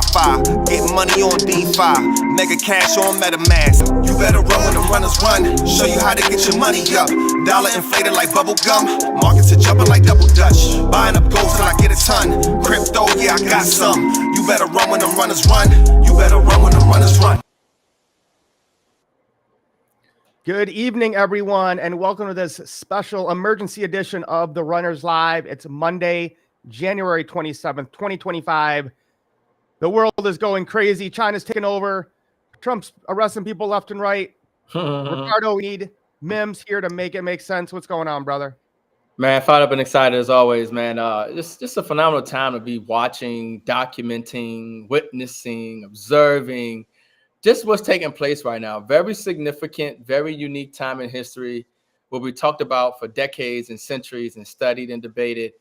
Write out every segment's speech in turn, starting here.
Wi-Fi, get money on DeFi, mega cash on M.I.M.S. You better run when the runners run, show you how to get your money up. Dollar inflated like bubble gum, markets are jumping like double dutch. Buying up gold till I get a ton, crypto, yeah, I got some. You better run when the runners run, you better run when the runners run. Good evening, everyone, and welcome to this special emergency edition of the Runners Live. It's Monday, January 27th, 2025. The world is going crazy. China's taking over. Trump's arresting people left and right. Ricardo, we need M.I.M.S here to make it make sense. What's going on, brother? Man, fired up and excited as always, man. Just a phenomenal time to be watching, documenting, witnessing, observing just what's taking place right now. Very significant, very unique time in history what we talked about for decades and centuries and studied and debated.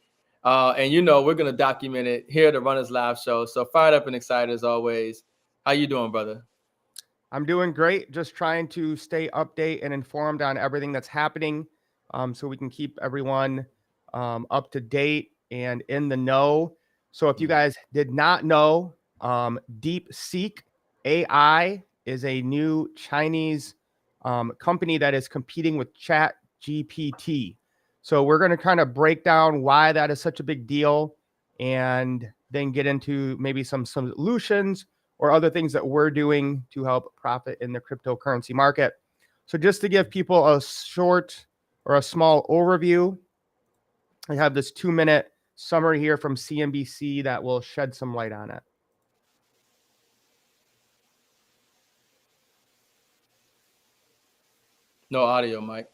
And, you know, we're going to document it here at the Runners Live show. So fired up and excited as always. How you doing, brother? I'm doing great. Just trying to stay updated and informed on everything that's happening so we can keep everyone up to date and in the know. So if you guys did not know, DeepSeek AI is a new Chinese company that is competing with ChatGPT. So we're going to kind of break down why that is such a big deal and then get into maybe some solutions or other things that we're doing to help profit in the cryptocurrency market. So just to give people a short or a small overview, I have this 2-minute summary here from CNBC that will shed some light on it. No audio, Mike.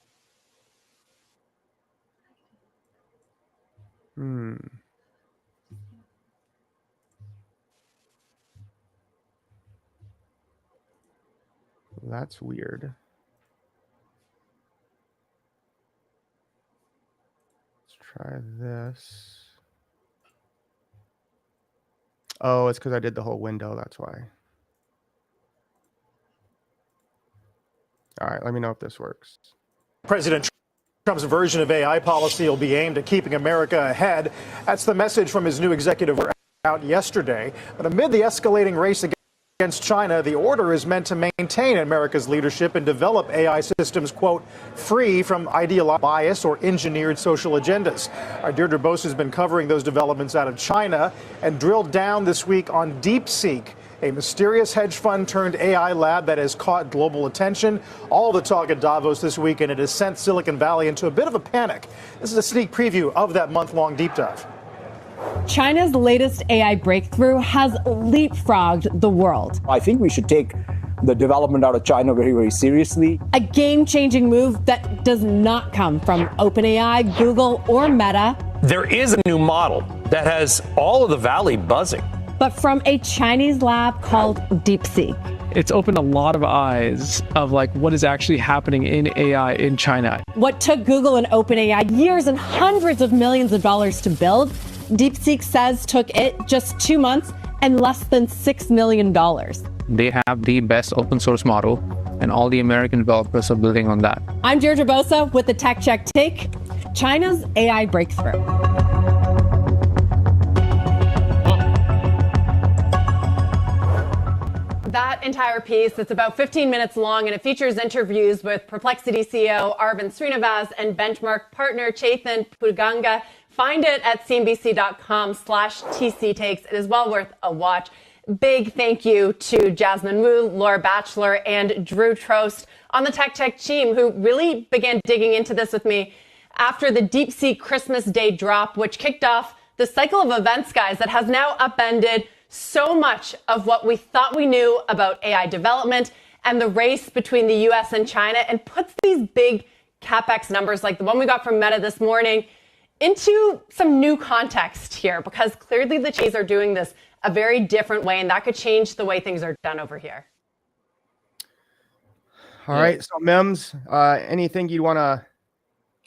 That's weird. Let's try this. Oh, it's because I did the whole window. That's why. All right, let me know if this works. President Trump's version of AI policy will be aimed at keeping America ahead. That's the message from his new executive order out yesterday. But amid the escalating race against China, the order is meant to maintain America's leadership and develop AI systems, quote, free from ideological bias or engineered social agendas. Our Deirdre Bose has been covering those developments out of China and drilled down this week on DeepSeek, a mysterious hedge fund turned AI lab that has caught global attention. All the talk at Davos this week, and it has sent Silicon Valley into a bit of a panic. This is a sneak preview of that month-long deep dive. China's latest AI breakthrough has leapfrogged the world. I think we should take the development out of China very, very seriously. A game-changing move that does not come from OpenAI, Google, or Meta. There is a new model that has all of the valley buzzing, but from a Chinese lab called DeepSeek. It's opened a lot of eyes of like what is actually happening in AI in China. What took Google and OpenAI years and hundreds of millions of dollars to build, DeepSeek says took it just 2 months and less than $6 million. They have the best open source model, and all the American developers are building on that. I'm Deirdre Bose with the Tech Check Take, China's AI breakthrough. That entire piece, it's about 15 minutes long, and it features interviews with Perplexity CEO Arvind Srinivas and Benchmark partner Chetan Puganga. Find it at cnbc.com/tctakes. It is well worth a watch. Big thank you to Jasmine Wu, Laura Batchelor, and Drew Trost on the Tech Check team, who really began digging into this with me after the DeepSeek Christmas Day drop, which kicked off the cycle of events, guys, that has now upended so much of what we thought we knew about AI development and the race between the US and China, and puts these big CapEx numbers like the one we got from Meta this morning into some new context here, because clearly the Chinese are doing this a very different way, and that could change the way things are done over here. All right, so M.I.M.S, anything you want to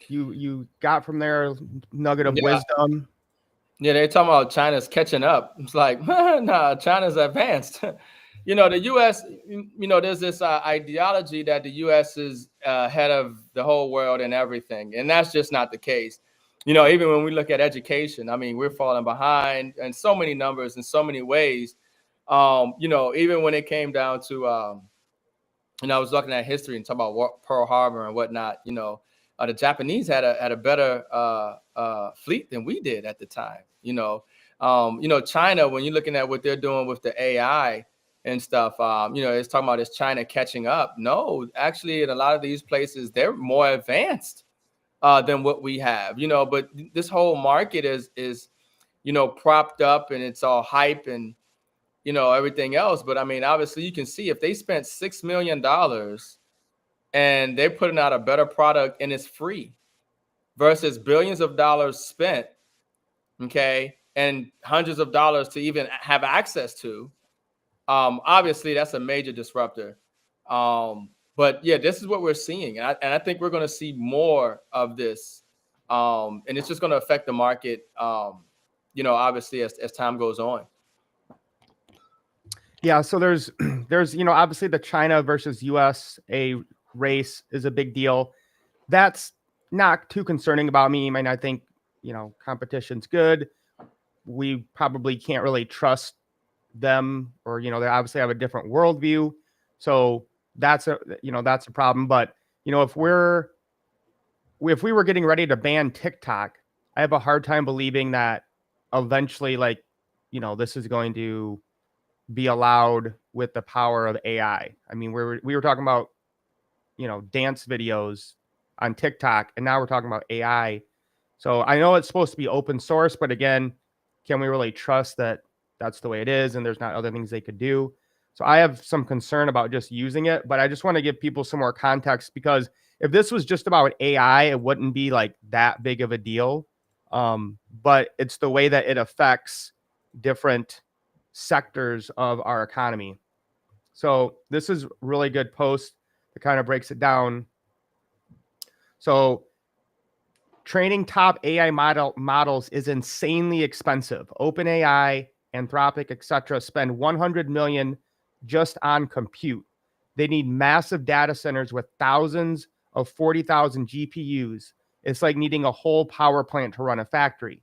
you got from there, nugget of wisdom? Yeah, they're talking about China's catching up. It's like, nah, China's advanced. You know, the U.S., you know, there's this ideology that the U.S. is ahead of the whole world and everything. And that's just not the case. You know, even when we look at education, I mean, we're falling behind in so many numbers in so many ways. You know, even when it came down to, you know, I was looking at history and talking about Pearl Harbor and whatnot. You know, the Japanese had a better fleet than we did at the time. You know, China, when you're looking at what they're doing with the AI and stuff, you know, it's talking about is China catching up. No, actually, in a lot of these places, they're more advanced than what we have. You know, but this whole market is you know, propped up and it's all hype and, you know, everything else. But I mean, obviously you can see if they spent $6 million and they're putting out a better product and it's free versus billions of dollars spent, okay, and hundreds of dollars to even have access to, obviously that's a major disruptor. But yeah, this is what we're seeing. And I think we're going to see more of this. And it's just going to affect the market, you know, obviously as time goes on. Yeah, so there's you know, obviously the China versus USA race is a big deal. That's not too concerning about me. I mean, I think, you know, competition's good. We probably can't really trust them, or, you know, they obviously have a different worldview. So that's a, you know, that's a problem. But, you know, if we were getting ready to ban TikTok, I have a hard time believing that eventually, like, you know, this is going to be allowed with the power of AI. I mean, we were talking about, you know, dance videos on TikTok, and now we're talking about AI. So I know it's supposed to be open source, but again, can we really trust that that's the way it is and there's not other things they could do? So I have some concern about just using it, but I just want to give people some more context, because if this was just about AI, it wouldn't be like that big of a deal. But it's the way that it affects different sectors of our economy. So this is really good post that kind of breaks it down. So training top AI models is insanely expensive. OpenAI, Anthropic, etc. spend 100 million just on compute. They need massive data centers with thousands of 40,000 GPUs. It's like needing a whole power plant to run a factory.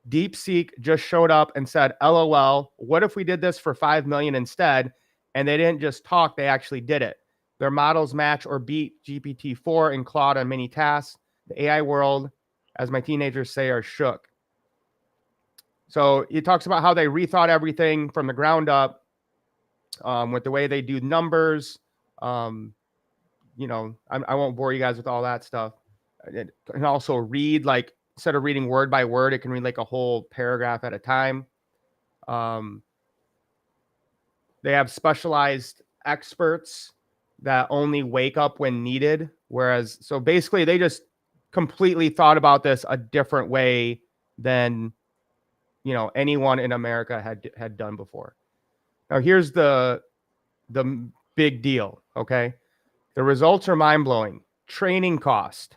DeepSeek just showed up and said, LOL, what if we did this for 5 million instead? And they didn't just talk, they actually did it. Their models match or beat GPT-4 and Claude on many tasks. The AI world, as my teenagers say, are shook. So he talks about how they rethought everything from the ground up, with the way they do numbers. You know, I won't bore you guys with all that stuff. It can also read, like, instead of reading word by word, it can read like a whole paragraph at a time. They have specialized experts that only wake up when needed. Whereas, so basically they just completely thought about this a different way than, you know, anyone in America had done before. Now here's the big deal. Okay. The results are mind blowing. Training cost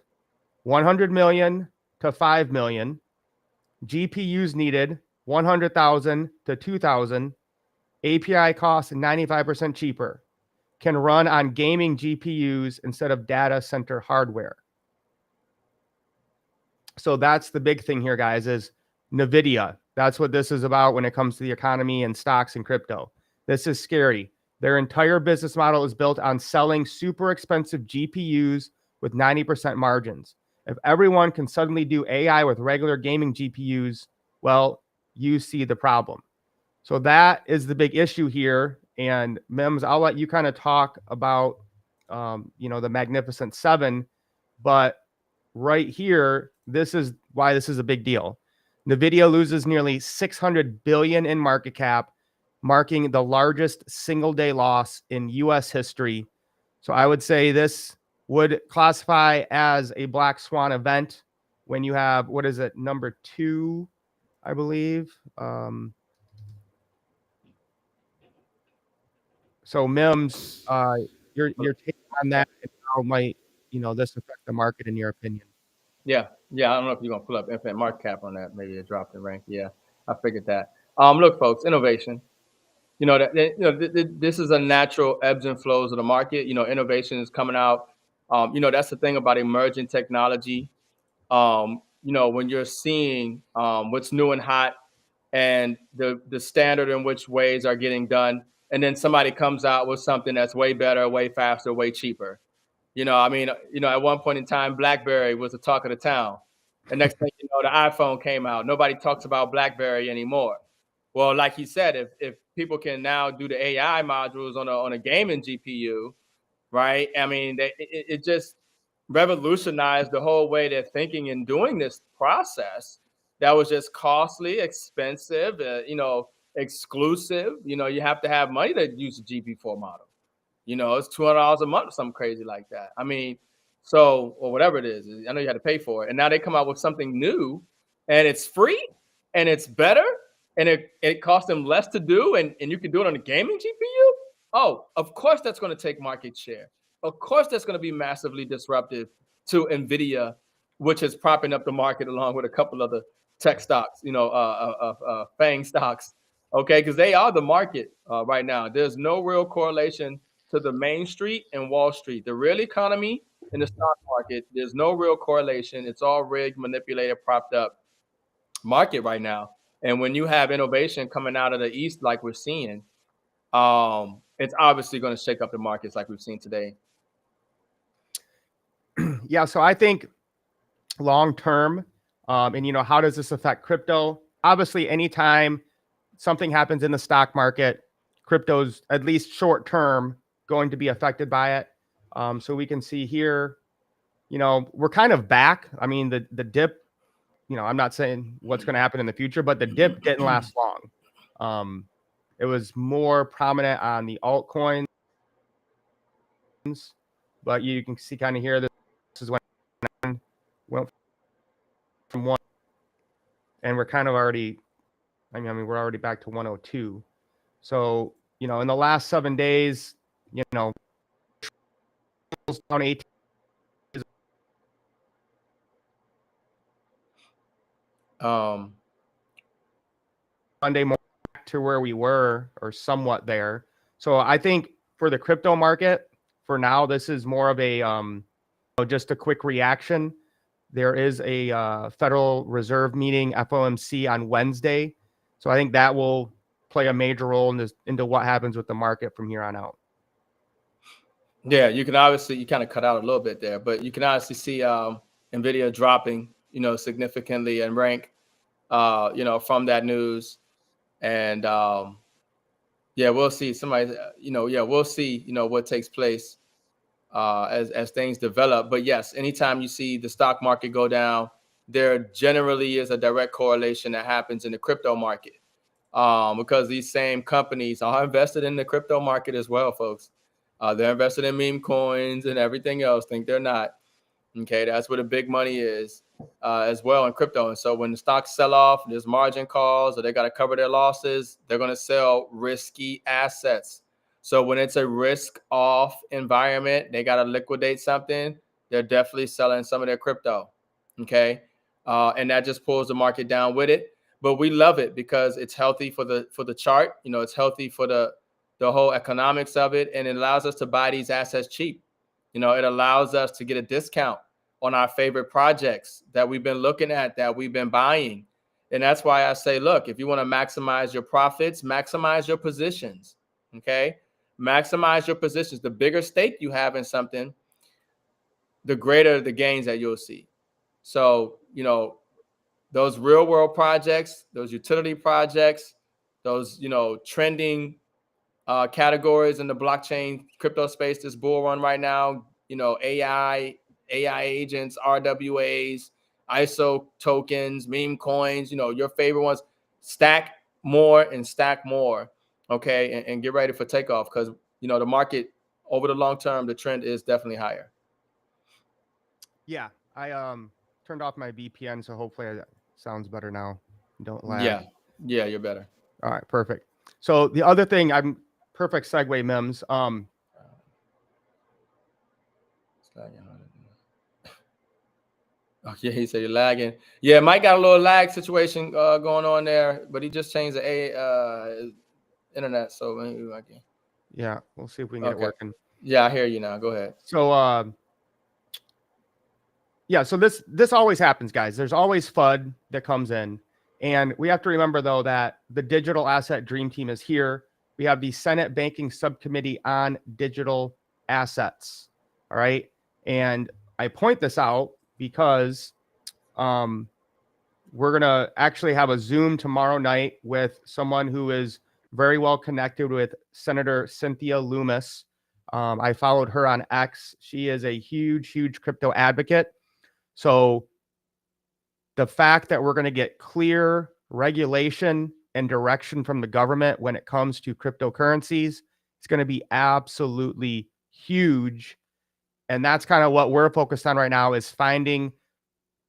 100 million to 5 million. GPUs needed 100,000 to 2,000. API costs 95% cheaper. Can run on gaming GPUs instead of data center hardware. So that's the big thing here, guys, is NVIDIA. That's what this is about when it comes to the economy and stocks and crypto. This is scary. Their entire business model is built on selling super expensive GPUs with 90% margins. If everyone can suddenly do AI with regular gaming GPUs, well, you see the problem. So that is the big issue here. And M.I.M.S, I'll let you kind of talk about, you know, the Magnificent Seven, but right here, this is why this is a big deal. NVIDIA loses nearly 600 billion in market cap, marking the largest single day loss in US history. So I would say this would classify as a black swan event when you have, what is it, number 2, I believe. So M.I.M.S, your take on that, and how might, you know, this affect the market in your opinion? Yeah. I don't know if you're gonna pull up infinite market cap on that. Maybe it dropped in rank. Yeah, I figured that. Look, folks, innovation. You know that you know this is a natural ebbs and flows of the market. You know, innovation is coming out. You know, that's the thing about emerging technology. You know, when you're seeing what's new and hot, and the standard in which ways are getting done, and then somebody comes out with something that's way better, way faster, way cheaper. I mean, at one point in time, BlackBerry was the talk of the town. The next thing you know, the iPhone came out. Nobody talks about BlackBerry anymore. Well, like he said, if people can now do the AI modules on a gaming GPU, right? I mean, it just revolutionized the whole way they're thinking and doing this process. That was just costly, expensive, exclusive. You have to have money to use a GP4 model. It's $200 a month or something crazy like that. I mean, or whatever it is. I know you had to pay for it. And now they come out with something new and it's free and it's better and it costs them less to do and you can do it on a gaming GPU. Oh, of course that's going to take market share. Of course that's going to be massively disruptive to NVIDIA, which is propping up the market along with a couple other tech stocks, FANG stocks. Okay, because they are the market right now. There's no real correlation to the Main Street and Wall Street. The real economy and the stock market, there's no real correlation. It's all rigged, manipulated, propped up market right now. And when you have innovation coming out of the East like we're seeing, it's obviously going to shake up the markets like we've seen today. Yeah, so I think long term, and how does this affect crypto? Obviously, anytime something happens in the stock market, crypto's at least short term going to be affected by it. So we can see here, we're kind of back. I mean, the dip, I'm not saying what's going to happen in the future, but the dip didn't last long. It was more prominent on the altcoins, but you can see kind of here, this is when it went from one, and we're kind of already, we're already back to 102. So, in the last 7 days, down 18. Monday morning back to where we were, or somewhat there. So I think for the crypto market, for now, this is more of a just a quick reaction. There is a Federal Reserve meeting, FOMC, on Wednesday. So I think that will play a major role into what happens with the market from here on out. Yeah, you kind of cut out a little bit there, but you can obviously see NVIDIA dropping, significantly in rank, from that news. And we'll see we'll see, what takes place as things develop. But yes, anytime you see the stock market go down, there generally is a direct correlation that happens in the crypto market, because these same companies are invested in the crypto market as well, folks. They're invested in meme coins and everything else. Think they're not. Okay, that's where the big money is as well in crypto. And so when the stocks sell off, there's margin calls, or they got to cover their losses, they're going to sell risky assets. So when it's a risk off environment, they got to liquidate something, they're definitely selling some of their crypto. Okay, and that just pulls the market down with it. But we love it because it's healthy for the chart. It's healthy for the whole economics of it, and it allows us to buy these assets cheap. It allows us to get a discount on our favorite projects that we've been looking at, that we've been buying. And that's why I say, look, if you want to maximize your profits, maximize your positions. Okay, maximize your positions. The bigger stake you have in something, the greater the gains that you'll see. So, those real world projects, those utility projects, those, trending categories in the blockchain crypto space, this bull run right now, AI agents, RWAs, ISO tokens, meme coins, your favorite ones, stack more and stack more. Okay. And get ready for takeoff, because, the market over the long term, the trend is definitely higher. Yeah. I turned off my VPN, so hopefully that sounds better now. Don't lag. Yeah, you're better. All right, perfect. So the other thing, perfect segue, M.I.M.S. Oh, yeah, he said you're lagging. Yeah, Mike got a little lag situation going on there, but he just changed the internet, so maybe I can. Yeah, we'll see if we can get it working. Yeah, I hear you now. Go ahead. So yeah, so this always happens, guys. There's always FUD that comes in, And we have to remember, though, that the digital asset dream team is here. We have the Senate Banking Subcommittee on Digital Assets. All right. And I point this out because we're going to actually have a Zoom tomorrow night with someone who is very well connected with Senator Cynthia Loomis. I followed her on X. She is a huge, huge crypto advocate. So the fact that we're going to get clear regulation and direction from the government when it comes to cryptocurrencies is going to be absolutely huge. And that's kind of what we're focused on right now, is finding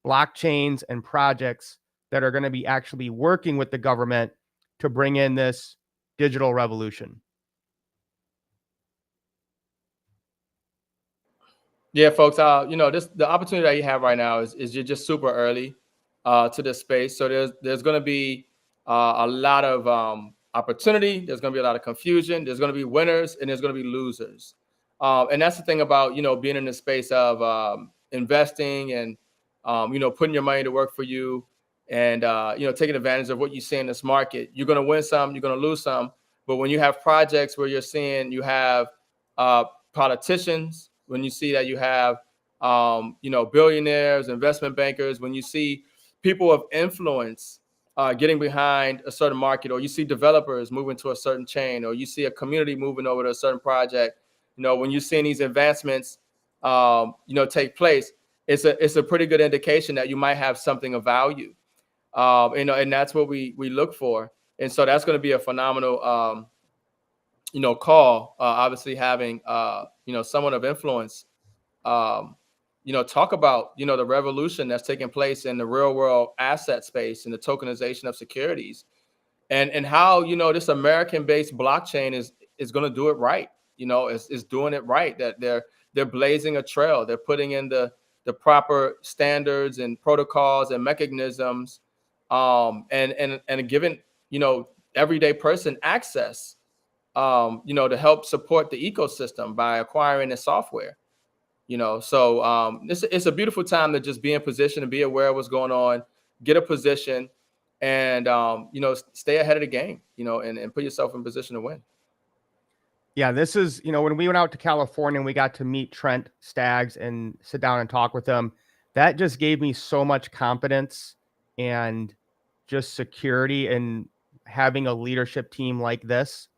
blockchains and projects that are going to be actually working with the government to bring in this digital revolution. Yeah, folks. The opportunity that you have right now is you're just super early to this space. So there's going to be a lot of opportunity. There's going to be a lot of confusion. There's going to be winners and there's going to be losers. And that's the thing about being in the space of investing and putting your money to work for you, and taking advantage of what you see in this market. You're going to win some, you're going to lose some. But when you have projects where you're seeing you have politicians, when you see that you have billionaires, investment bankers, when you see people of influence getting behind a certain market, or you see developers moving to a certain chain, or you see a community moving over to a certain project, when you're seeing these advancements take place, it's a pretty good indication that you might have something of value. And that's what we look for. And so that's going to be a phenomenal call. Obviously having someone of influence talk about the revolution that's taking place in the real world asset space and the tokenization of securities, and how this American based blockchain is going to do it right. Is doing it right. That they're blazing a trail. They're putting in the proper standards and protocols and mechanisms, and giving everyday person access to help support the ecosystem by acquiring the software. So it's a beautiful time to just be in position and be aware of what's going on, get a position, and stay ahead of the game, and put yourself in position to win. Yeah, this is, when we went out to California and we got to meet Trent Staggs and sit down and talk with him, that just gave me so much confidence and just security in having a leadership team like this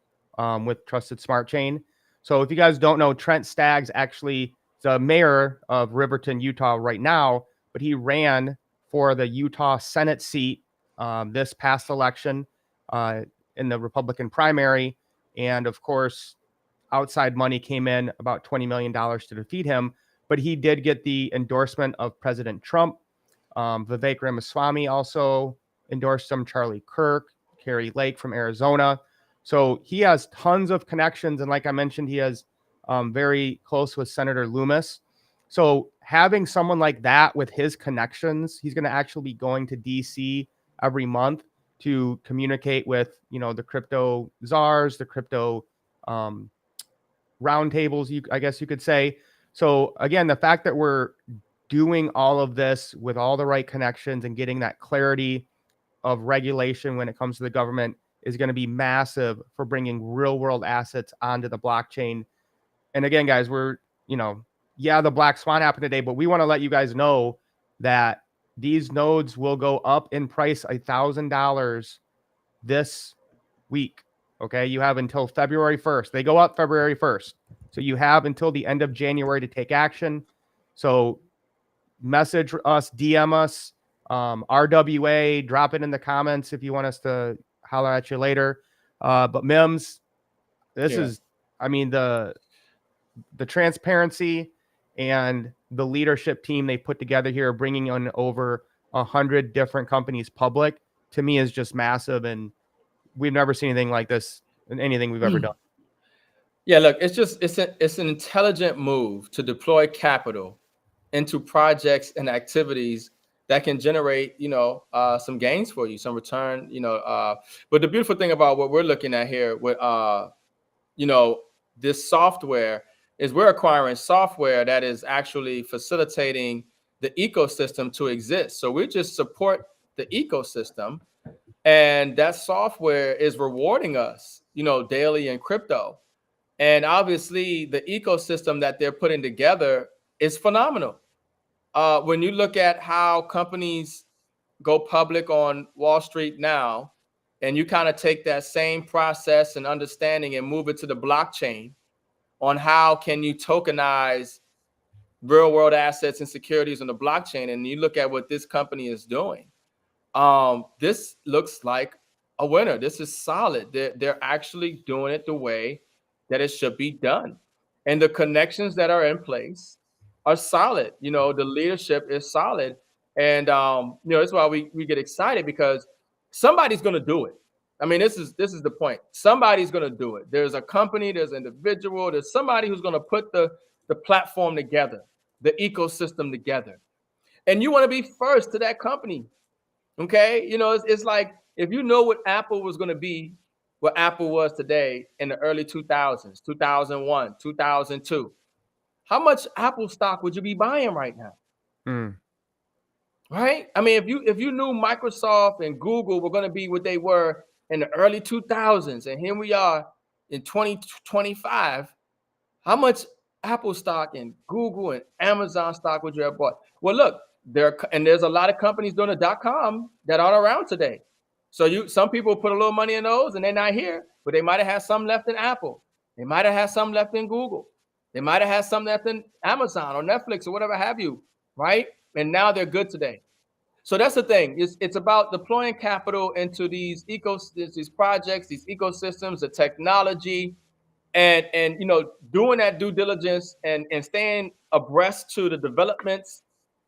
with Trusted Smart Chain. So if you guys don't know, Trent Staggs actually is the mayor of Riverton, Utah right now, but he ran for the Utah Senate seat this past election in the Republican primary. And of course, outside money came in, about $20 million to defeat him, but he did get the endorsement of President Trump. Vivek Ramaswamy also endorsed him, Charlie Kirk, Carrie Lake from Arizona. So he has tons of connections. And like I mentioned, he has very close with Senator Loomis. So having someone like that with his connections, he's going to actually be going to DC every month to communicate with, the crypto czars, the crypto roundtables, I guess you could say. So again, the fact that we're doing all of this with all the right connections and getting that clarity of regulation when it comes to the government is going to be massive for bringing real world assets onto the blockchain. And again, guys, we're, the Black Swan happened today, but we want to let you guys know that these nodes will go up in price $1,000 this week. Okay, you have until February 1st. They go up February 1st. So you have until the end of January to take action. So message us, DM us, RWA, drop it in the comments if you want us to holler at you later. But M.I.M.S, this is, the transparency and the leadership team they put together here, bringing in over 100 different companies public, to me is just massive. And we've never seen anything like this in anything we've ever done. Yeah, look, it's an intelligent move to deploy capital into projects and activities that can generate, some gains for you, some return, but the beautiful thing about what we're looking at here with, this software is we're acquiring software that is actually facilitating the ecosystem to exist. So we're just the ecosystem, and that software is rewarding us, daily in crypto. And obviously the ecosystem that they're putting together is phenomenal. When you look at how companies go public on Wall Street now, and you kind of take that same process and understanding and move it to the blockchain on how can you tokenize real world assets and securities on the blockchain, and you look at what this company is doing, this looks like a winner. This is solid. They're actually doing it the way that it should be done, and the connections that are in place are solid. The leadership is solid, and that's why we get excited, because somebody's going to do it. I mean, this is the point. Somebody's going to do it. There's a company, there's an individual, there's somebody who's going to put the platform together, the ecosystem together, and you want to be first to that company. Okay, it's like, if you know what Apple was going to be, what Apple was today in the early 2000s, 2001, 2002, how much Apple stock would you be buying right now? Right? I mean, if you knew Microsoft and Google were going to be what they were in the early 2000s, and here we are in 2025, how much Apple stock and Google and Amazon stock would you have bought? Well, look, there's a lot of companies doing the .com that aren't around today. So some people put a little money in those and they're not here, but they might have had some left in Apple. They might have had some left in Google. They might have had some left in Amazon or Netflix or whatever have you, right? And now they're good today. So that's the thing. It's about deploying capital into these projects, these ecosystems, the technology, and doing that due diligence and staying abreast to the developments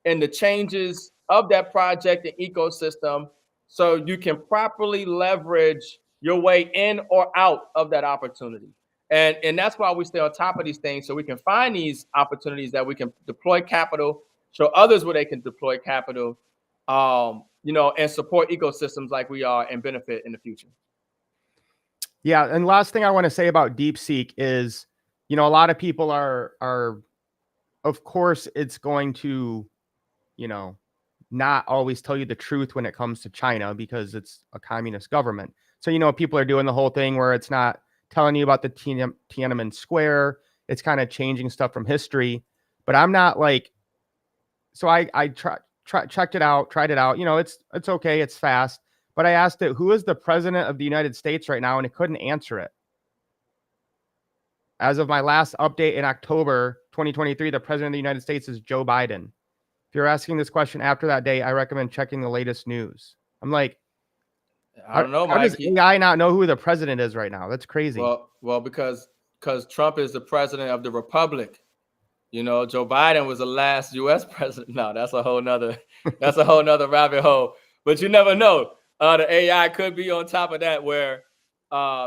and the changes of that project and ecosystem, so you can properly leverage your way in or out of that opportunity. And that's why we stay on top of these things, so we can find these opportunities that we can deploy capital, show others where they can deploy capital, and support ecosystems like we are, and benefit in the future. Yeah, and last thing I want to say about DeepSeek is, a lot of people are, of course, it's going to, not always tell you the truth when it comes to China, because it's a communist government. So, people are doing the whole thing where it's not telling you about the Tiananmen Square. It's kind of changing stuff from history. But I'm not like, so I checked it out, tried it out. It's okay. It's fast. But I asked it, who is the president of the United States right now? And it couldn't answer it. As of my last update in October 2023, the president of the United States is Joe Biden. If you're asking this question after that day, I recommend checking the latest news. I'm like, I don't know, how Mike. does AI not know who the president is right now? That's crazy. Well, because Trump is the president of the Republic. Joe Biden was the last U.S. president. No, that's a whole nother rabbit hole. But you never know. The AI could be on top of that, where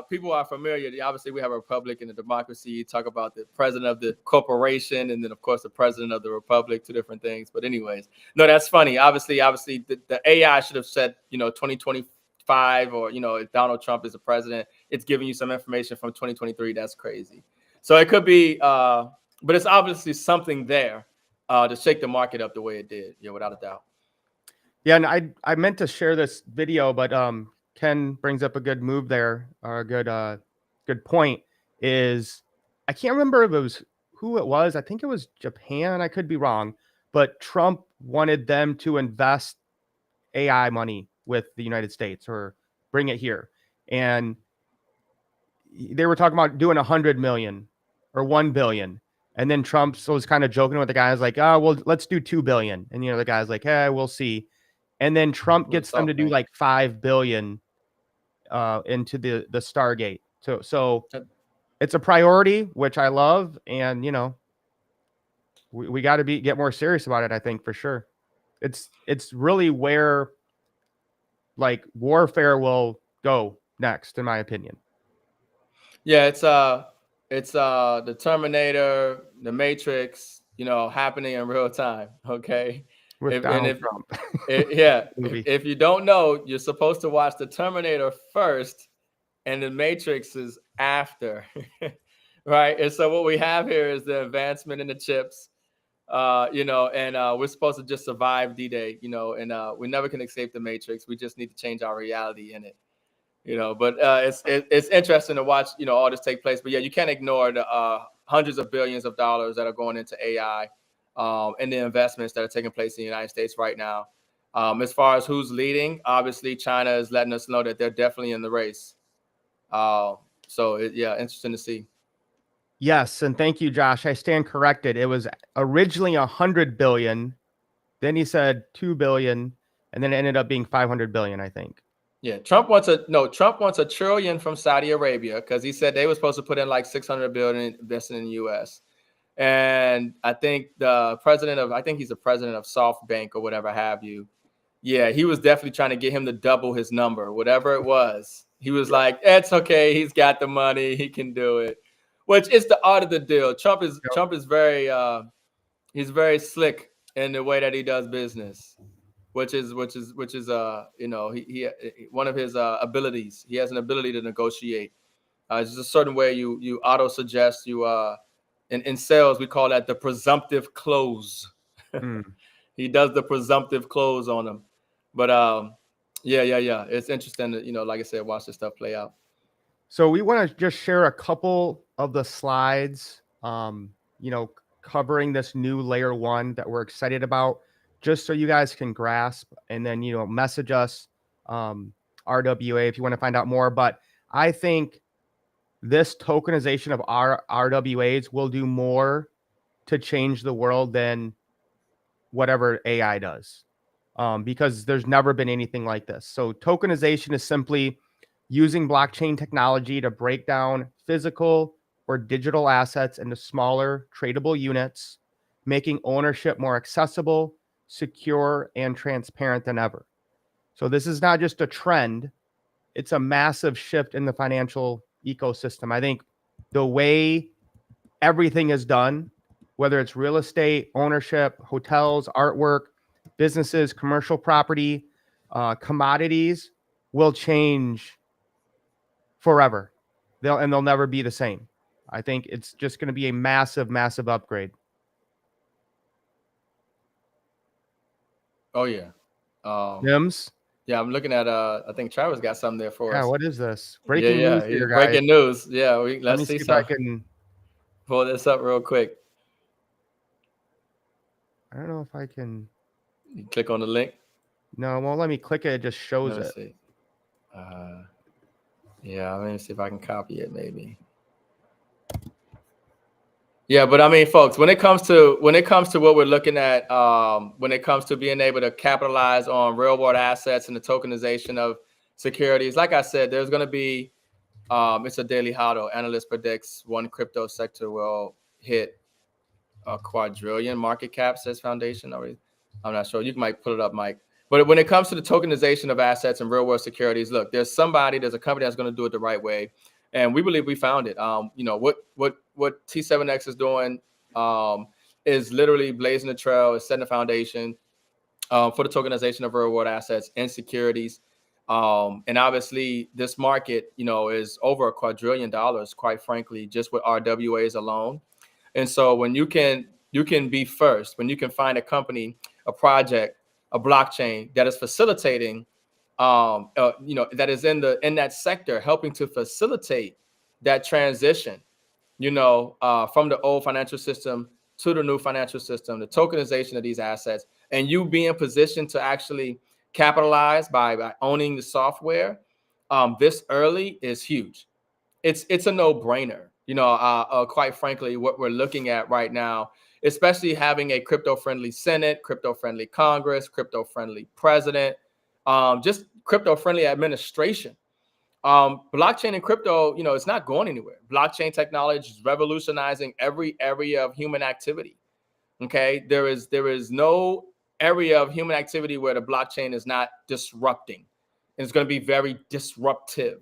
people are familiar. Obviously, we have a republic and a democracy. You talk about the president of the corporation, and then, of course, the president of the republic, two different things. But anyways, no, that's funny. Obviously, the AI should have said, 2025, or, if Donald Trump is the president, it's giving you some information from 2023. That's crazy. So it could be, but it's obviously something there to shake the market up the way it did, without a doubt. Yeah, and I meant to share this video, but Ken brings up a good move there, or a good point. Is I can't remember if it was who it was. I think it was Japan. I could be wrong, but Trump wanted them to invest AI money with the United States, or bring it here, and they were talking about doing 100 million or 1 billion. And then Trump was kind of joking with the guys like, oh, well, let's do 2 billion. And, the guy's like, hey, we'll see. And then Trump gets them to do like 5 billion into the Stargate. So it's a priority, which I love. And, we got to get more serious about it, I think, for sure. It's really where like warfare will go next, in my opinion. Yeah, it's the Terminator, the Matrix, happening in real time. Okay. With Donald Trump. If you don't know, you're supposed to watch the Terminator first, and the Matrix is after, right? And so what we have here is the advancement in the chips, You know, and we're supposed to just survive D-Day, you know, and we never can escape the matrix. We just need to change our reality in it, you know. But it's interesting to watch, you know, all this take place. But yeah, you can't ignore the hundreds of billions of dollars that are going into AI, and the investments that are taking place in the United States right now. As far as who's leading, obviously China is letting us know that they're definitely in the race. Yeah, interesting to see. Yes, and thank you, Josh. I stand corrected. It was originally 100 billion, then he said 2 billion, and then it ended up being 500 billion, I think. Yeah, Trump wants $1 trillion from Saudi Arabia because he said they were supposed to put in like 600 billion investing in the U.S. And I think he's the president of SoftBank or whatever have you. Yeah, he was definitely trying to get him to double his number, whatever it was. He was like, "It's okay. He's got the money. He can do it." Which is the art of the deal. Trump is very he's very slick in the way that he does business, which is you know, he one of his abilities. He has an ability to negotiate. It's just a certain way you auto suggest you in sales we call that the presumptive close. He does the presumptive close on them. But yeah, it's interesting to, you know, like I said, watch this stuff play out. So we want to just share a couple of the slides, you know, covering this new layer 1 that we're excited about, just so you guys can grasp, and then, you know, message us, RWA, if you want to find out more. But I think this tokenization of our RWAs will do more to change the world than whatever AI does, because there's never been anything like this. So tokenization is simply using blockchain technology to break down physical or digital assets into smaller tradable units, making ownership more accessible, secure, and transparent than ever. So this is not just a trend, it's a massive shift in the financial ecosystem. I think the way everything is done, whether it's real estate, ownership, hotels, artwork, businesses, commercial property, commodities, will change forever. They'll never be the same. I think it's just going to be a massive, massive upgrade. Oh yeah. M.I.M.S? Yeah, I'm looking at I think Travis got something there for us. Yeah, what is this? Breaking news here, guys. Breaking news. Yeah, Let me see if I can pull this up real quick. I don't know if I can. You click on the link. No, it won't let me click it. It just shows Let me it. see. Yeah, let me see if I can copy it maybe. Yeah, but I mean, folks, when it comes to what we're looking at, when it comes to being able to capitalize on real world assets and the tokenization of securities, like I said, there's going to be, it's a daily hodl. Analyst predicts one crypto sector will hit a quadrillion market cap, says Foundation. I'm not sure. You might put it up, Mike. But when it comes to the tokenization of assets and real world securities, look, there's a company that's going to do it the right way. And we believe we found it. You know, what T7X is doing is literally blazing the trail, is setting the foundation for the tokenization of real world assets and securities. And obviously, this market, you know, is over $1 quadrillion, quite frankly, just with RWAs alone. And so when you can be first, when you can find a company, a project, a blockchain that is facilitating, you know, that is in that sector, helping to facilitate that transition, you know, from the old financial system to the new financial system, the tokenization of these assets, and you be in position to actually capitalize by owning the software this early is huge. It's a no-brainer. You know, quite frankly, what we're looking at right now, especially having a crypto-friendly Senate, crypto-friendly Congress, crypto-friendly president, just crypto-friendly administration. Blockchain and crypto, you know, it's not going anywhere. Blockchain technology is revolutionizing every area of human activity. Okay, there is no area of human activity where the blockchain is not disrupting. And it's going to be very disruptive.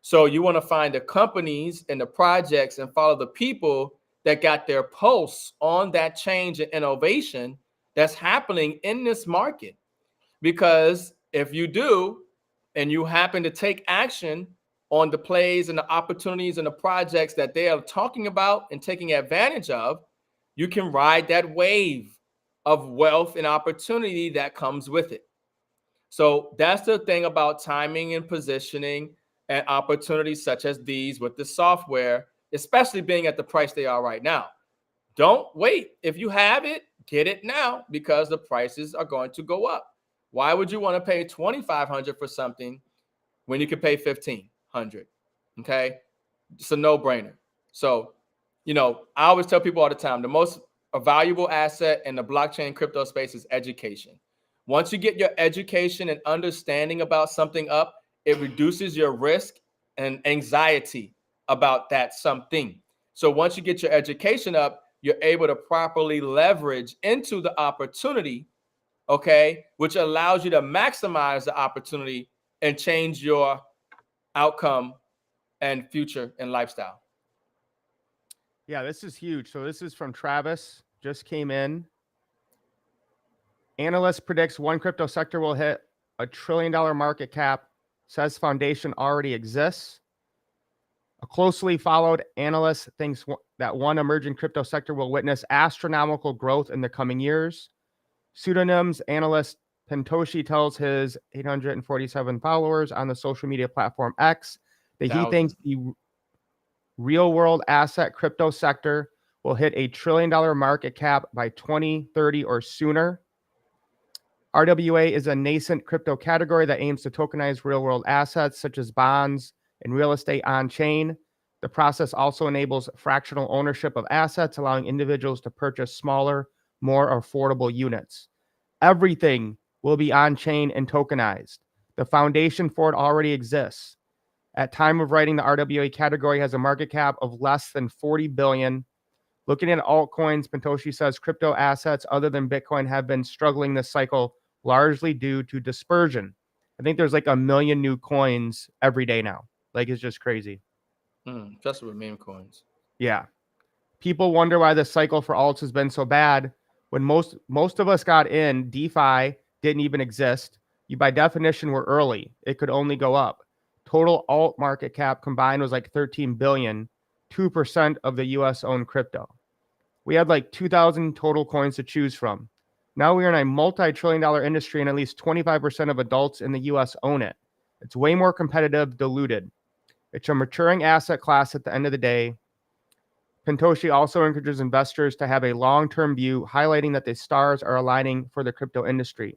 So you want to find the companies and the projects and follow the people that got their pulse on that change and innovation that's happening in this market. Because if you do, and you happen to take action on the plays and the opportunities and the projects that they are talking about and taking advantage of, you can ride that wave of wealth and opportunity that comes with it. So that's the thing about timing and positioning and opportunities such as these with the software, especially being at the price they are right now. Don't wait. If you have it, get it now, because the prices are going to go up. Why would you want to pay $2,500 for something when you can pay $1,500? Okay, it's a no-brainer. So, I always tell people all the time, the most valuable asset in the blockchain crypto space is education. Once you get your education and understanding about something up, it reduces your risk and anxiety about that something. So once you get your education up, you're able to properly leverage into the opportunity, okay, which allows you to maximize the opportunity and change your outcome and future and lifestyle. Yeah, this is huge. So this is from Travis, just came in. Analyst predicts one crypto sector will hit $1 trillion market cap, says foundation already exists. A closely followed analyst thinks that one emerging crypto sector will witness astronomical growth in the coming years. Pseudonyms analyst Pentoshi tells his 847 followers on the social media platform X that he thinks the real world asset crypto sector will hit $1 trillion market cap by 2030 or sooner. RWA is a nascent crypto category that aims to tokenize real world assets such as bonds and real estate on chain. The process also enables fractional ownership of assets, allowing individuals to purchase smaller, more affordable units. Everything will be on chain and tokenized. The foundation for it already exists. At time of writing, the RWA category has a market cap of less than 40 billion. Looking at altcoins, Pentoshi says crypto assets other than Bitcoin have been struggling this cycle largely due to dispersion. I think there's like 1 million new coins every day now. Like, it's just crazy. Especially with meme coins. Yeah. People wonder why the cycle for alts has been so bad. When most of us got in, DeFi didn't even exist. You by definition were early. It could only go up. Total alt market cap combined was like 13 billion, 2% of the US owned crypto. We had like 2,000 total coins to choose from. Now we are in a multi-trillion-dollar industry and at least 25% of adults in the US own it. It's way more competitive, diluted. It's a maturing asset class at the end of the day. Pentoshi also encourages investors to have a long-term view, highlighting that the stars are aligning for the crypto industry.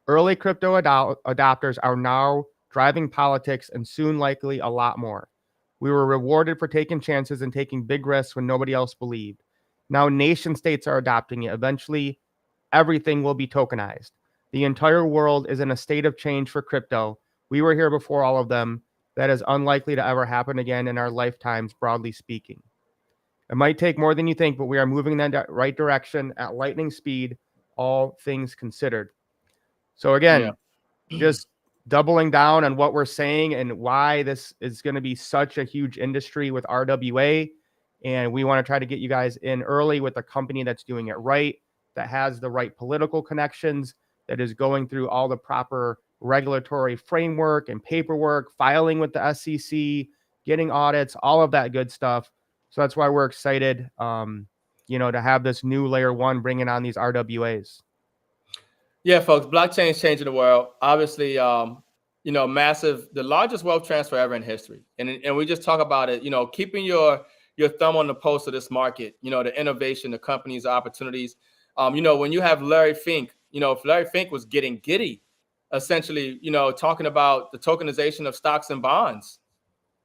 Early crypto adopters are now driving politics and soon likely a lot more. We were rewarded for taking chances and taking big risks when nobody else believed. Now nation states are adopting it. Eventually, everything will be tokenized. The entire world is in a state of change for crypto. We were here before all of them. That is unlikely to ever happen again in our lifetimes, broadly speaking. It might take more than you think, but we are moving in that right direction at lightning speed, all things considered. So again, just doubling down on what we're saying and why this is going to be such a huge industry with RWA. And we want to try to get you guys in early with a company that's doing it right, that has the right political connections, that is going through all the proper regulatory framework and paperwork, filing with the SEC, getting audits, all of that good stuff. So that's why we're excited, to have this new layer one bringing on these RWAs. Yeah, folks, blockchain is changing the world. Obviously, massive, the largest wealth transfer ever in history. And we just talk about it, keeping your thumb on the pulse of this market, the innovation, the companies, the opportunities. When you have Larry Fink, if Larry Fink was getting giddy, essentially, talking about the tokenization of stocks and bonds,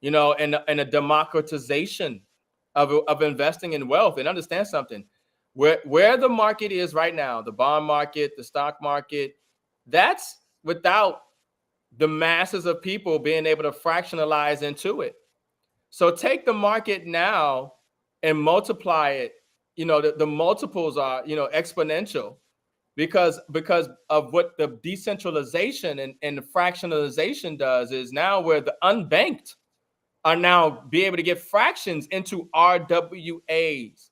and a democratization of investing in wealth. And understand something. Where the market is right now, the bond market, the stock market, that's without the masses of people being able to fractionalize into it. So take the market now and multiply it. The multiples are, exponential because of what the decentralization and the fractionalization does is now where the unbanked are now be able to get fractions into RWAs.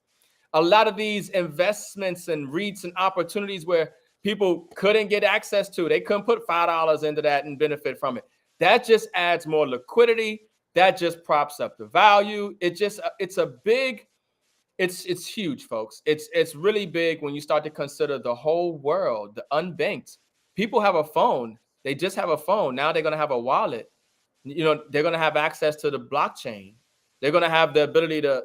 A lot of these investments and REITs and opportunities where people couldn't get access to, they couldn't put $5 into that and benefit from it. That just adds more liquidity. That just props up the value. It's a big It's huge, folks. It's really big when you start to consider the whole world, the unbanked. People have a phone. They just have a phone. Now they're going to have a wallet. They're going to have access to the blockchain. They're going to have the ability to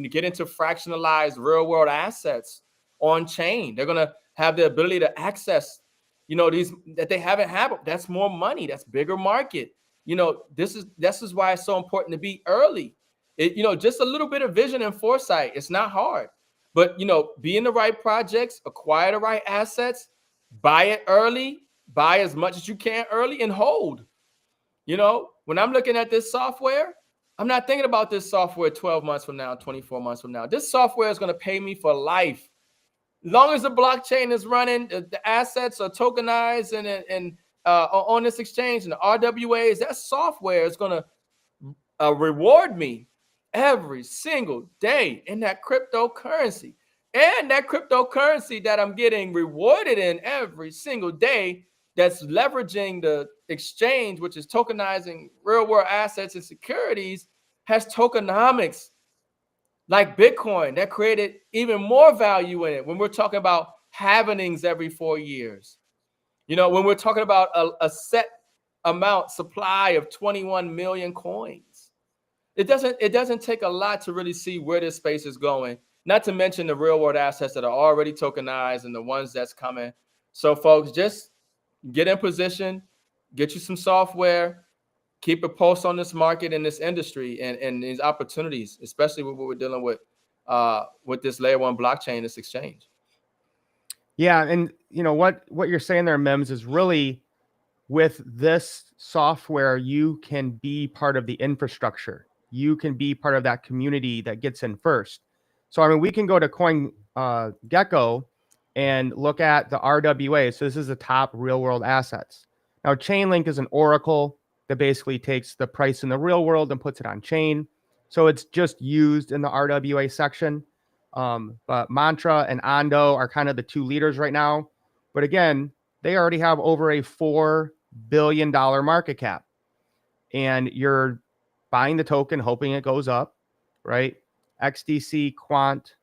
get into fractionalized real world assets on chain. They're going to have the ability to access, these that they haven't had. That's more money. That's bigger market. This is why it's so important to be early. Just a little bit of vision and foresight. It's not hard, but be in the right projects, acquire the right assets, buy it early, buy as much as you can early, and hold. When I'm looking at this software, I'm not thinking about this software 12 months from now, 24 months from now. This software is going to pay me for life. As long as the blockchain is running, the assets are tokenized and on this exchange, and the RWAs, that software is going to reward me every single day in that cryptocurrency. And that cryptocurrency that I'm getting rewarded in every single day, that's leveraging the exchange, which is tokenizing real world assets and securities, has tokenomics like Bitcoin that created even more value in it. When we're talking about halvenings every 4 years, when we're talking about a set amount supply of 21 million coins, it doesn't take a lot to really see where this space is going. Not to mention the real world assets that are already tokenized and the ones that's coming. So folks, just get in position, get you some software, keep a pulse on this market and this industry and these opportunities, especially with what we're dealing with this layer 1 blockchain, this exchange. Yeah, and what you're saying there, M.I.M.S, is really, with this software, you can be part of the infrastructure. You can be part of that community that gets in first. So, I mean, we can go to CoinGecko and look at the RWA. So this is the top real world assets. Now, Chainlink is an oracle that basically takes the price in the real world and puts it on chain. So it's just used in the RWA section. But Mantra and Ondo are kind of the two leaders right now. But again, they already have over a $4 billion market cap. And you're buying the token, hoping it goes up, right? XDC, Quant,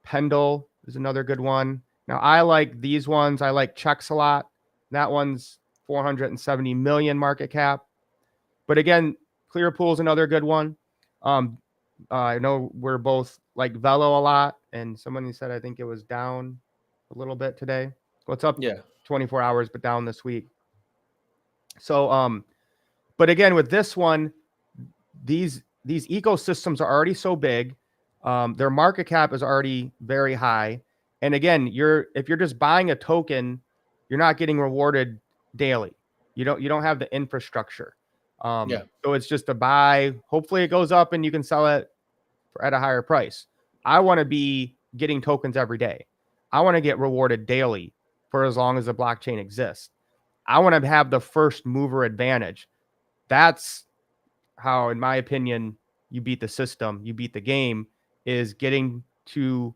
Pendle is another good one. Now, I like these ones. I like Checks a lot. That one's 470 million market cap. But again, Clearpool is another good one. I know we're both like Velo a lot, and someone said I think it was down a little bit today. What's up? Yeah, 24 hours, but down this week. So, but again, with this one, these ecosystems are already so big. Their market cap is already very high. And again, if you're just buying a token, you're not getting rewarded daily. You don't have the infrastructure. So it's just a buy. Hopefully it goes up and you can sell it at a higher price. I want to be getting tokens every day. I want to get rewarded daily for as long as the blockchain exists. I want to have the first mover advantage. That's how, in my opinion, you beat the system, you beat the game, is getting to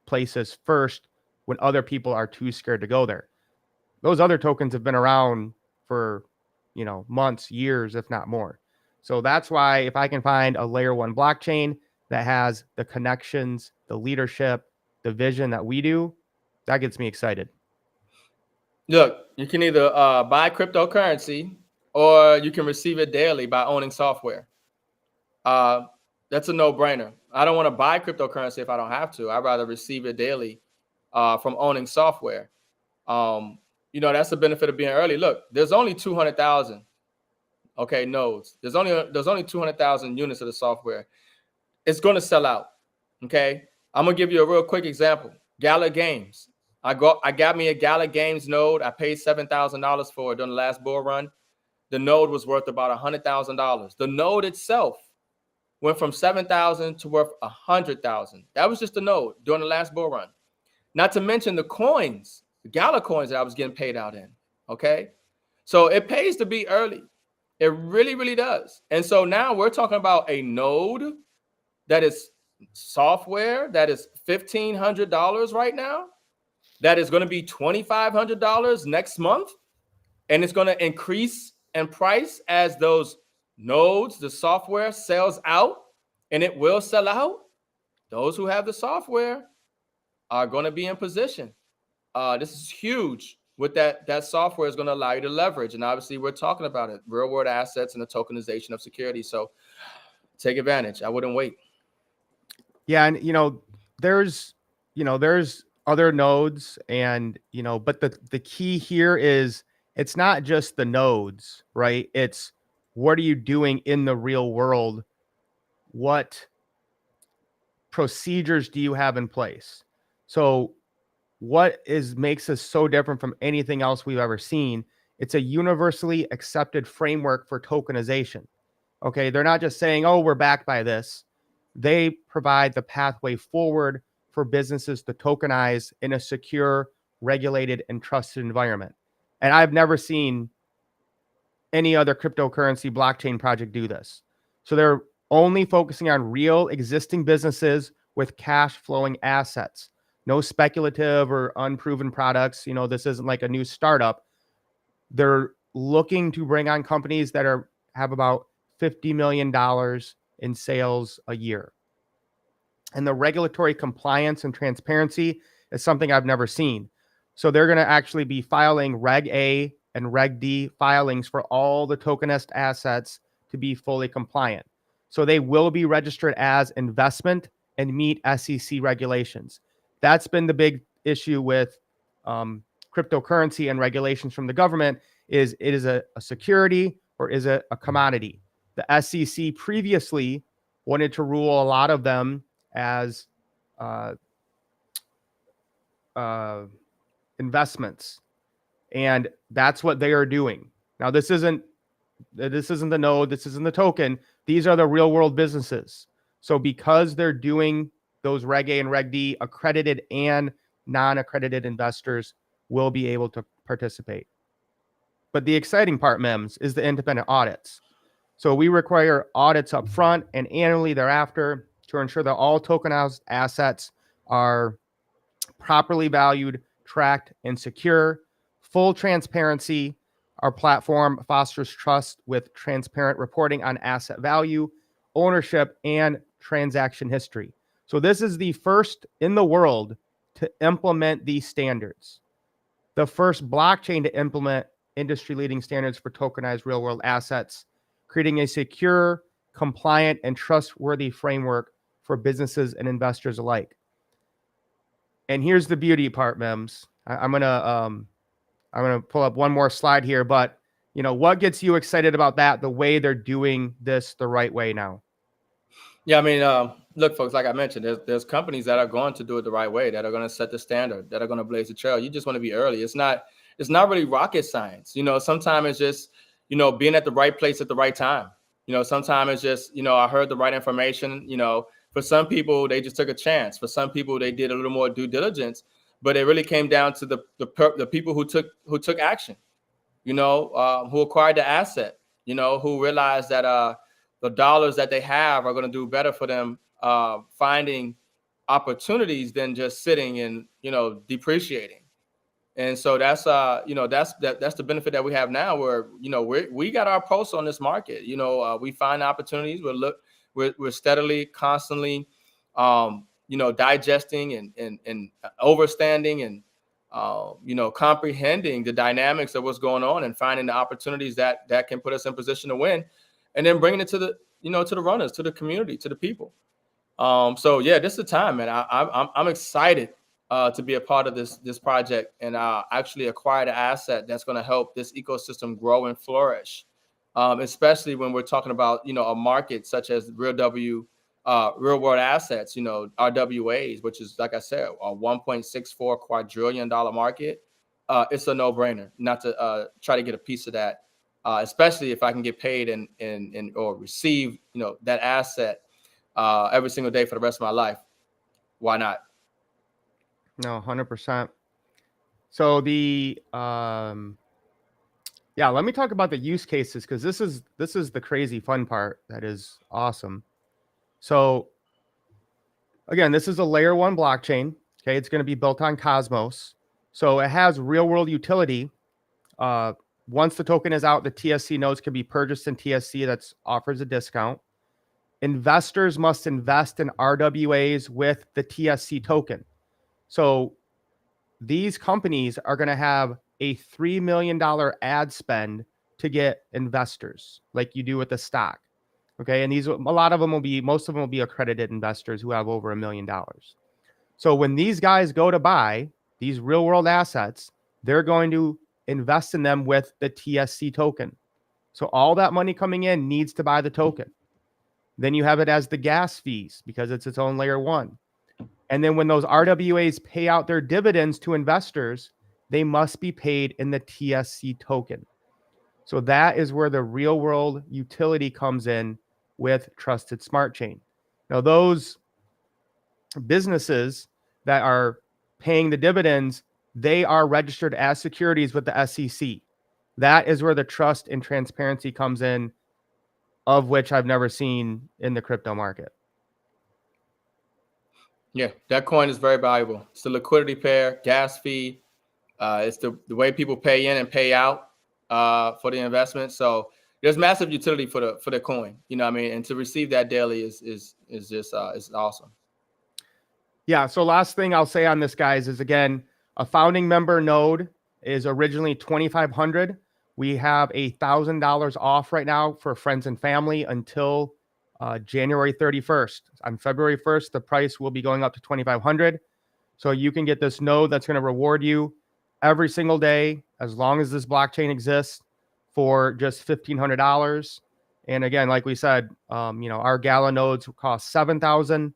places first when other people are too scared to go there. Those other tokens have been around for, months, years, if not more. So that's why if I can find a layer 1 blockchain that has the connections, the leadership, the vision that we do, that gets me excited. Look, you can either buy cryptocurrency or you can receive it daily by owning software. That's a no-brainer. I don't want to buy cryptocurrency if I don't have to. I'd rather receive it daily from owning software. That's the benefit of being early. Look, there's only 200,000 nodes. There's only 200,000 units of the software. It's going to sell out. Okay, I'm gonna give you a real quick example. Gala Games. I got me a Gala Games node. I paid $7,000 for it during the last bull run. The node was worth about $100,000. The node itself went from $7,000 to worth $100,000. That was just the node during the last bull run. Not to mention the coins, the Gala coins that I was getting paid out in. Okay, so it pays to be early. It really, really does. And so now we're talking about a node that is software that is $1,500 right now, that is going to be $2,500 next month, and it's going to increase in price as those nodes, the software, sells out. and it will sell out, those who have the software are going to be in position. This is huge. With that software is going to allow you to leverage. And obviously we're talking about it, real world assets and the tokenization of security. So take advantage. I wouldn't wait. Yeah. And, there's other nodes and, but the key here is it's not just the nodes, right? It's what are you doing in the real world? What procedures do you have in place? So what makes us so different from anything else we've ever seen? It's a universally accepted framework for tokenization. Okay, they're not just saying, "Oh, we're backed by this." They provide the pathway forward for businesses to tokenize in a secure, regulated, and trusted environment. And I've never seen any other cryptocurrency blockchain project do this. So they're only focusing on real existing businesses with cash flowing assets, no speculative or unproven products. This isn't like a new startup. They're looking to bring on companies that have about $50 million in sales a year. And the regulatory compliance and transparency is something I've never seen. So they're going to actually be filing Reg A and Reg D filings for all the tokenized assets to be fully compliant. So they will be registered as investment and meet SEC regulations. That's been the big issue with cryptocurrency and regulations from the government is it is a security or is it a commodity? The SEC previously wanted to rule a lot of them as investments, and that's what they are doing now. This isn't the node, this isn't the token. These are the real world businesses. So because they're doing those Reg A and Reg D, accredited and non-accredited investors will be able to participate. But the exciting part, MEMS, is the independent audits. So we require audits up front and annually thereafter to ensure that all tokenized assets are properly valued, tracked, and secure. Full transparency. Our platform fosters trust with transparent reporting on asset value, ownership, and transaction history. So this is the first in the world to implement these standards. The first blockchain to implement industry-leading standards for tokenized real-world assets, creating a secure, compliant, and trustworthy framework for businesses and investors alike. And here's the beauty part, MEMS. I'm gonna pull up one more slide here, but what gets you excited about that? The way they're doing this the right way now. Yeah, I mean, look, folks, like I mentioned, there's companies that are going to do it the right way, that are going to set the standard, that are going to blaze the trail. You just want to be early. It's not really rocket science. Sometimes it's just, being at the right place at the right time. Sometimes it's just, I heard the right information. For some people, they just took a chance. For some people, they did a little more due diligence. But it really came down to the people who took action, who acquired the asset, who realized that the dollars that they have are going to do better for them finding opportunities than just sitting and depreciating. And so that's the benefit that we have now, where we got our pulse on this market. We find opportunities. We're steadily, constantly digesting and overstanding and comprehending the dynamics of what's going on and finding the opportunities that can put us in position to win, and then bringing it to the runners, to the community, to the people. So yeah, this is the time, man. I'm excited to be a part of this project and actually acquire the asset that's going to help this ecosystem grow and flourish, especially when we're talking about a market such as real world assets, RWAs, which is, like I said, a $1.64 quadrillion market. It's a no-brainer not to try to get a piece of that, especially if I can get paid and or receive that asset every single day for the rest of my life. Why not? No, 100%. So let me talk about the use cases, because this is the crazy fun part that is awesome. So again, this is a layer 1 blockchain. Okay, it's going to be built on Cosmos. So it has real world utility. Once the token is out, the TSC nodes can be purchased in TSC. That offers a discount. investors must invest in RWAs with the TSC token. So these companies are going to have a $3 million ad spend to get investors like you do with the stock. Okay. And most of them will be accredited investors who have over $1 million. So when these guys go to buy these real world assets, they're going to invest in them with the TSC token. So all that money coming in needs to buy the token. Then you have it as the gas fees because it's its own layer one. And then when those RWAs pay out their dividends to investors, they must be paid in the TSC token. So that is where the real world utility comes in with Trusted Smart Chain. Now, those businesses that are paying the dividends, they are registered as securities with the SEC. That is where the trust and transparency comes in, of which I've never seen in the crypto market. Yeah, that coin is very valuable. It's the liquidity pair, gas fee. It's the way people pay in and pay out for the investment. So there's massive utility for the coin. You know what I mean? And to receive that daily is just is awesome. Yeah. So last thing I'll say on this, guys, is again, a founding member node is originally $2,500. We have $1,000 off right now for friends and family until January 31st. On February 1st, the price will be going up to $2,500. So you can get this node that's going to reward you every single day as long as this blockchain exists for just $1,500. And again, like we said, our Gala nodes cost $7,000,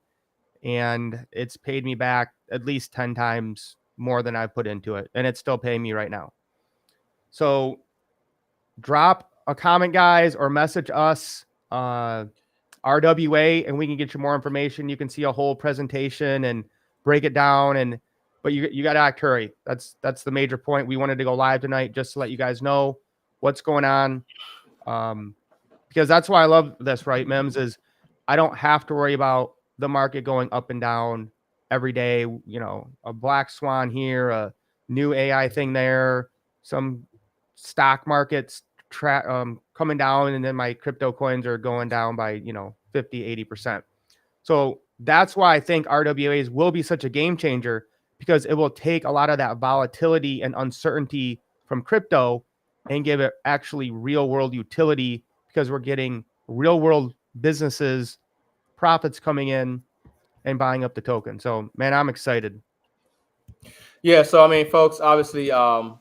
and it's paid me back at least 10 times more than I put into it, and it's still paying me right now. So drop a comment, guys, or message us RWA, and we can get you more information. You can see a whole presentation and break it down. But you got to act hurry. That's the major point. We wanted to go live tonight just to let you guys know what's going on, because that's why I love this, right, M.I.M.S, is I don't have to worry about the market going up and down every day. A black swan here, a new AI thing there, some stock markets coming down, and then my crypto coins are going down by 50-80%. So that's why I think RWAs will be such a game changer, because it will take a lot of that volatility and uncertainty from crypto and give it actually real world utility, because we're getting real world businesses profits coming in and buying up the token. So man, I'm excited. Yeah. So I mean, folks, obviously, I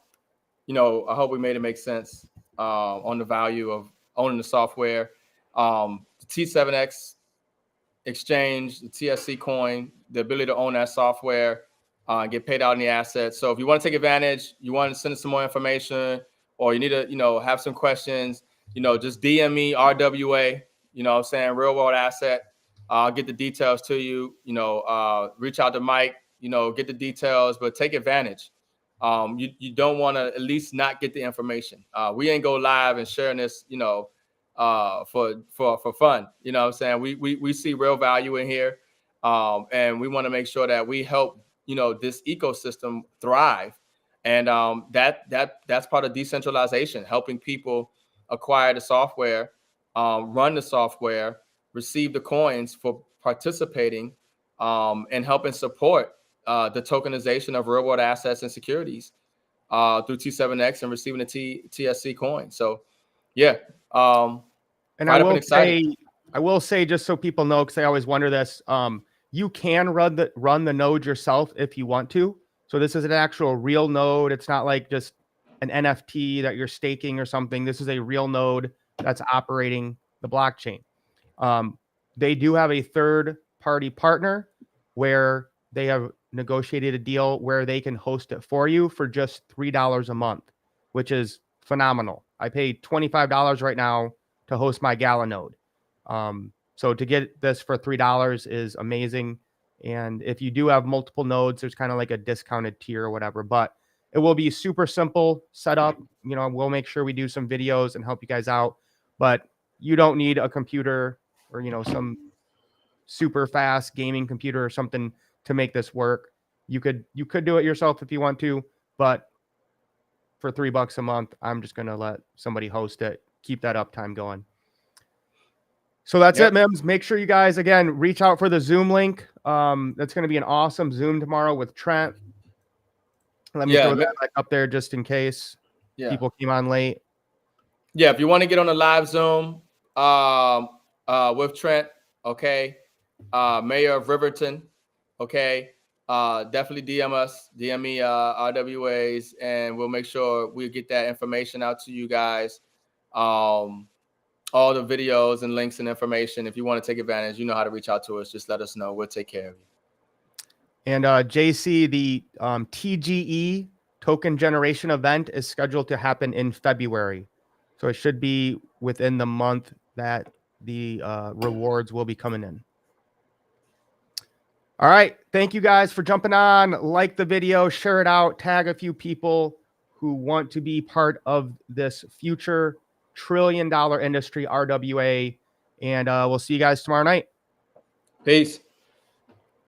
hope we made it make sense on the value of owning the software. The T7X exchange, the TSC coin, the ability to own that software, get paid out in the assets. So if you want to take advantage, you want to send us some more information, or you need to, have some questions, just DM me RWA, what I'm saying, real world asset. I'll get the details to you, reach out to Mike, get the details, but take advantage. You don't want to at least not get the information. We ain't go live and sharing this, for fun. You know what I'm saying? We see real value in here. And we want to make sure that we help, this ecosystem thrive. And that's part of decentralization, helping people acquire the software, run the software, receive the coins for participating, and helping support the tokenization of real world assets and securities through T7X and receiving the TSC coin. So yeah. And I will say, just so people know, because I always wonder this, you can run the node yourself if you want to. So this is an actual real node. It's not like just an NFT that you're staking or something. This is a real node that's operating the blockchain. They do have a third-party partner where they have negotiated a deal where they can host it for you for just $3 a month, which is phenomenal. I pay $25 right now to host my Gala node. So to get this for $3 is amazing. And if you do have multiple nodes, there's kind of like a discounted tier or whatever, but it will be super simple setup. We'll make sure we do some videos and help you guys out, but you don't need a computer or, some super fast gaming computer or something to make this work. You could do it yourself if you want to, but for $3 a month, I'm just going to let somebody host it, keep that uptime going. So that's Yep. it, Mims. Make sure you guys, again, reach out for the Zoom link. That's going to be an awesome Zoom tomorrow with Trent. Let me throw that back up there just in case people came on late. Yeah, if you want to get on a live Zoom with Trent, okay, Mayor of Riverton, okay, definitely DM us, DM me RWAs, and we'll make sure we get that information out to you guys. All the videos and links and information. If you want to take advantage, you know how to reach out to us. Just let us know. We'll take care of you. And JC, the TGE token generation event is scheduled to happen in February. So it should be within the month that the rewards will be coming in. All right. Thank you guys for jumping on. Like the video, share it out, tag a few people who want to be part of this future trillion-dollar industry, RWA. And we'll see you guys tomorrow night. Peace.